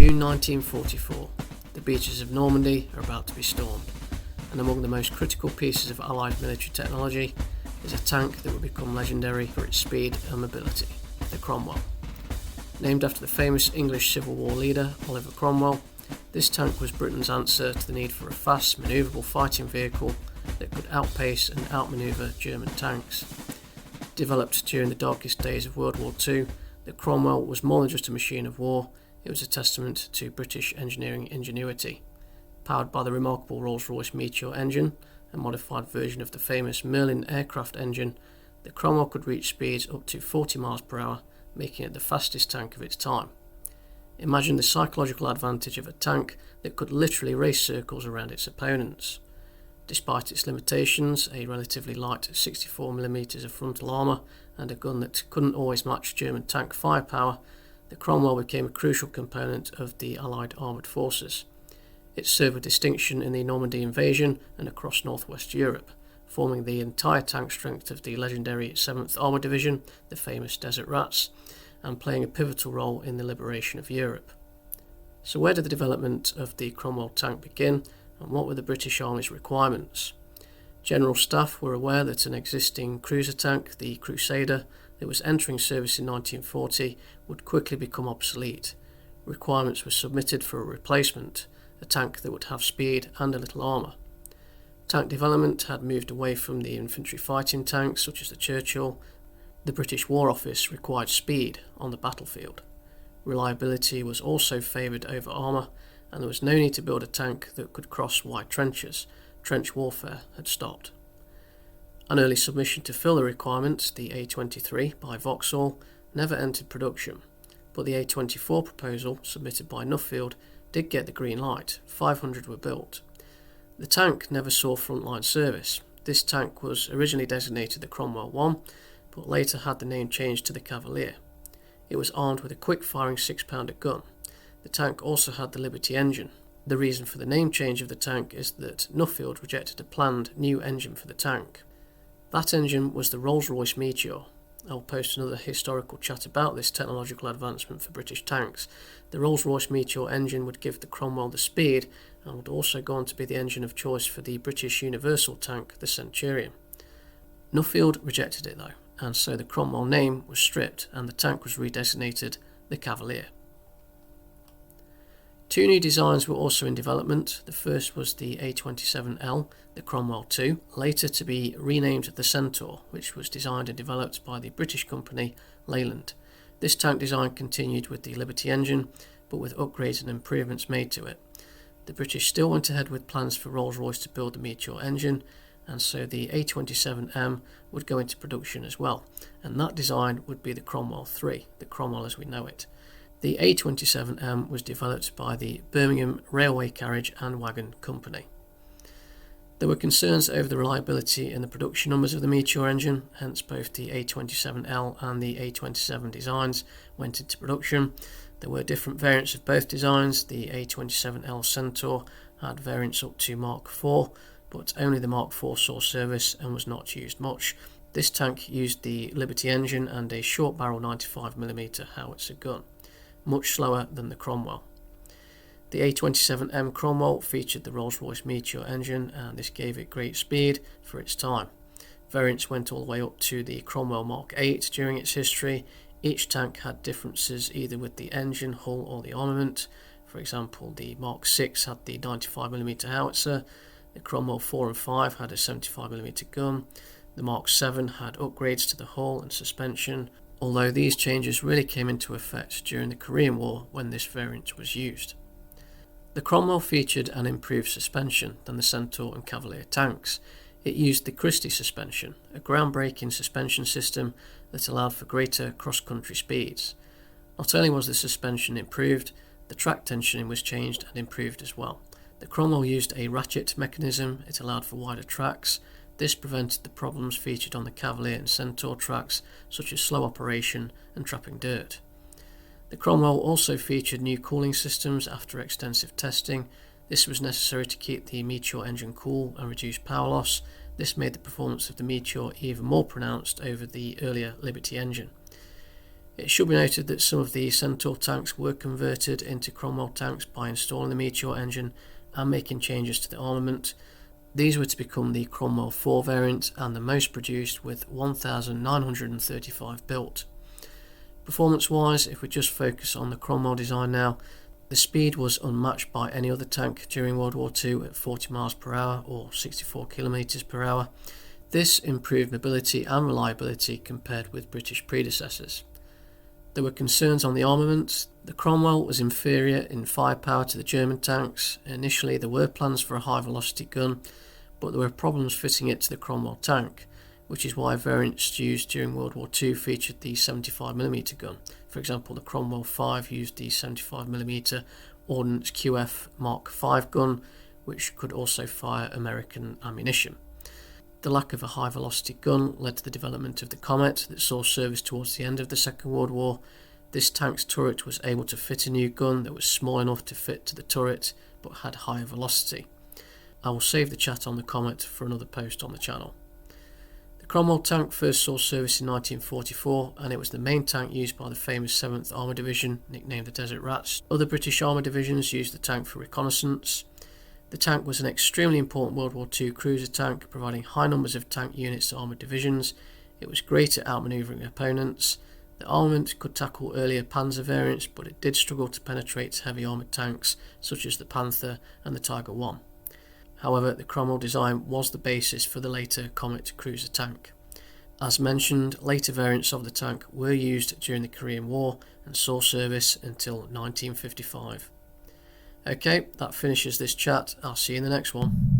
June 1944, the beaches of Normandy are about to be stormed, and among the most critical pieces of Allied military technology is a tank that would become legendary for its speed and mobility, the Cromwell. Named after the famous English Civil War leader Oliver Cromwell, this tank was Britain's answer to the need for a fast, manoeuvrable fighting vehicle that could outpace and outmanoeuvre German tanks. Developed during the darkest days of World War II, the Cromwell was more than just a machine of war, it was a testament to British engineering ingenuity. Powered by the remarkable Rolls-Royce Meteor engine, a modified version of the famous Merlin aircraft engine, the Cromwell could reach speeds up to 40 miles per hour, making it the fastest tank of its time. Imagine the psychological advantage of a tank that could literally race circles around its opponents. Despite its limitations, a relatively light 64mm of frontal armour and a gun that couldn't always match German tank firepower, the Cromwell became a crucial component of the Allied armoured forces. It served with distinction in the Normandy invasion and across northwest Europe, forming the entire tank strength of the legendary 7th Armour Division, the famous Desert Rats, and playing a pivotal role in the liberation of Europe. So where did the development of the Cromwell tank begin, and what were the British Army's requirements? General Staff were aware that an existing cruiser tank, the Crusader, that was entering service in 1940 would quickly become obsolete. Requirements were submitted for a replacement, a tank that would have speed and a little armour. Tank development had moved away from the infantry fighting tanks such as the Churchill. The British War Office required speed on the battlefield. Reliability was also favoured over armour, and there was no need to build a tank that could cross wide trenches. Trench warfare had stopped. An early submission to fill the requirements, the A23 by Vauxhall, never entered production, but the A24 proposal, submitted by Nuffield, did get the green light. 500 were built. The tank never saw frontline service. This tank was originally designated the Cromwell 1, but later had the name changed to the Cavalier. It was armed with a quick-firing 6-pounder gun. The tank also had the Liberty engine. The reason for the name change of the tank is that Nuffield rejected a planned new engine for the tank. That engine was the Rolls-Royce Meteor. I'll post another historical chat about this technological advancement for British tanks. The Rolls-Royce Meteor engine would give the Cromwell the speed and would also go on to be the engine of choice for the British Universal tank, the Centurion. Nuffield rejected it though, and so the Cromwell name was stripped and the tank was redesignated the Cavalier. Two new designs were also in development. The first was the A27L, the Cromwell 2, later to be renamed the Centaur, which was designed and developed by the British company Leyland. This tank design continued with the Liberty engine, but with upgrades and improvements made to it. The British still went ahead with plans for Rolls-Royce to build the Meteor engine, and so the A27M would go into production as well, and that design would be the Cromwell 3, the Cromwell as we know it. The A27M was developed by the Birmingham Railway Carriage and Wagon Company. There were concerns over the reliability in the production numbers of the Meteor engine, hence both the A27L and the A27 designs went into production. There were different variants of both designs. The A27L Centaur had variants up to Mark IV, but only the Mark IV saw service and was not used much. This tank used the Liberty engine and a short barrel 95mm howitzer gun, much slower than the Cromwell. The A27M Cromwell featured the Rolls-Royce Meteor engine, and this gave it great speed for its time. Variants went all the way up to the Cromwell Mark VIII during its history. Each tank had differences either with the engine, hull or the armament. For example, the Mark VI had the 95mm howitzer, the Cromwell 4 and 5 had a 75mm gun, the Mark VII had upgrades to the hull and suspension, although these changes really came into effect during the Korean War when this variant was used. The Cromwell featured an improved suspension than the Centaur and Cavalier tanks. It used the Christie suspension, a groundbreaking suspension system that allowed for greater cross-country speeds. Not only was the suspension improved, the track tensioning was changed and improved as well. The Cromwell used a ratchet mechanism. It allowed for wider tracks. This prevented the problems featured on the Cavalier and Centaur tracks, such as slow operation and trapping dirt. The Cromwell also featured new cooling systems after extensive testing. This was necessary to keep the Meteor engine cool and reduce power loss. This made the performance of the Meteor even more pronounced over the earlier Liberty engine. It should be noted that some of the Centaur tanks were converted into Cromwell tanks by installing the Meteor engine and making changes to the armament. These were to become the Cromwell 4 variant and the most produced, with 1,935 built. Performance wise, if we just focus on the Cromwell design now, the speed was unmatched by any other tank during World War II at 40 miles per hour or 64 kilometers per hour. This improved mobility and reliability compared with British predecessors. There were concerns on the armament. The Cromwell was inferior in firepower to the German tanks. Initially there were plans for a high velocity gun, but there were problems fitting it to the Cromwell tank, which is why variants used during World War II featured the 75mm gun. For example, the Cromwell 5 used the 75mm Ordnance QF Mark 5 gun, which could also fire American ammunition. The lack of a high velocity gun led to the development of the Comet that saw service towards the end of the Second World War. This tank's turret was able to fit a new gun that was small enough to fit to the turret but had higher velocity. I will save the chat on the Comet for another post on the channel. The Cromwell tank first saw service in 1944, and it was the main tank used by the famous 7th Armour Division, nicknamed the Desert Rats. Other British armour divisions used the tank for reconnaissance. The tank was an extremely important World War II cruiser tank, providing high numbers of tank units to armoured divisions. It was great at outmanoeuvring opponents. The armament could tackle earlier Panzer variants, but it did struggle to penetrate heavy armoured tanks such as the Panther and the Tiger I. However, the Cromwell design was the basis for the later Comet cruiser tank. As mentioned, later variants of the tank were used during the Korean War and saw service until 1955. Okay, that finishes this chat. I'll see you in the next one.